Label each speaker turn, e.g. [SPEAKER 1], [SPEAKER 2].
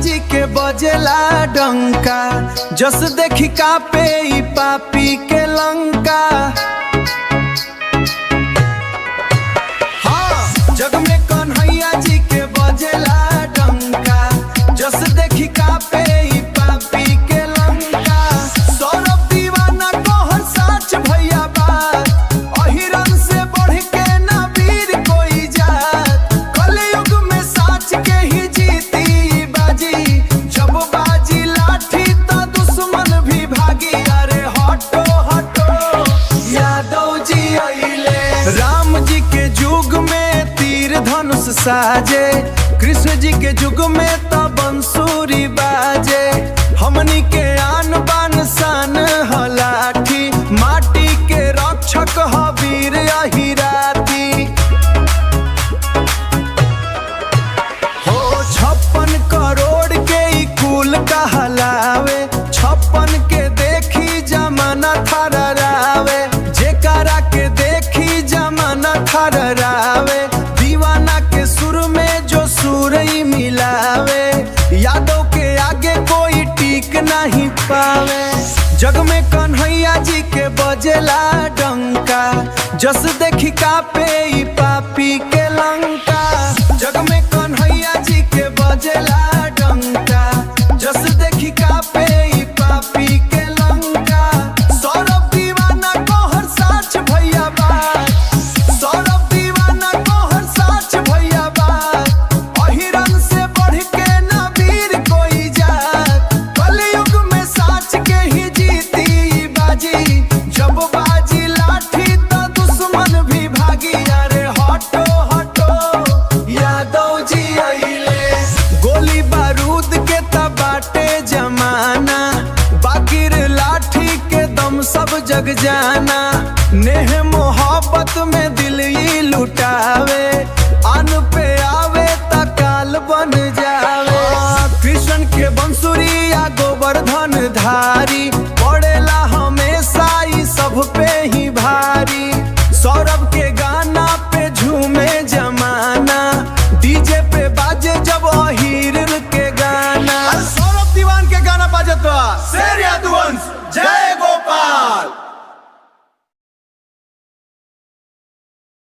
[SPEAKER 1] जी के बजेला डंका, जस देखी कापे ई पापी के लंका। हाँ, जग में कन्हैया जी के बजेला डंका, जस देखी कापे ई पापी के लंका। सौरभ दीवाना कहर साच भैया बात, अहिरन से बढ़ के ना वीर कोई जात। कलयुग में साच के ही जीती बाजी, जब बाजी लाठी तो दुश्मन भी भागी। अरे हटो हटो यादव जी अइले, राम जी के युग में तीर धनुष साजे, कृष्ण जी के युग में तो बंसुरी बाजे। हमनी के आन बान शान ह लाठी, माटी के रक्षक ह वीर अहिराती। हो 56 करोड़ के ई कुल कहलावे, 56 के देखी जमाना थररावे। जेकरा के देखी जमाना थररावे, दीवाना के सुर में जो सुरई मिलावे। यादव के आगे कोई टिक नहीं पावे, जग में कन्हैया जी के बजेला डंका, जस देखी कापे ई पापी के लंका। जग में कन्हैया जी के बजेला डंका, जस देखी कापे ई पापी के लंका। सौरभ दीवाना कहर साच भैया बात, सौरभ दीवाना कहर साच भैया बात। अहिरन से बढ़ के ना वीर कोई जात, कलयुग में साच के ही जीती बाजी। जब बाजी लाठी तो दुश्मन भी भागी। अरे हटो हटो यादव जी अइले, गोली बारूद के त बाटे जमाना, बाकिर लाठी के दम सब जग जाना। नेह मोहब्बत में दिल ही लुटावे, अन पे आवे त काल बन जावे। कृष्ण के बंसुरी या गोवर्धन धार,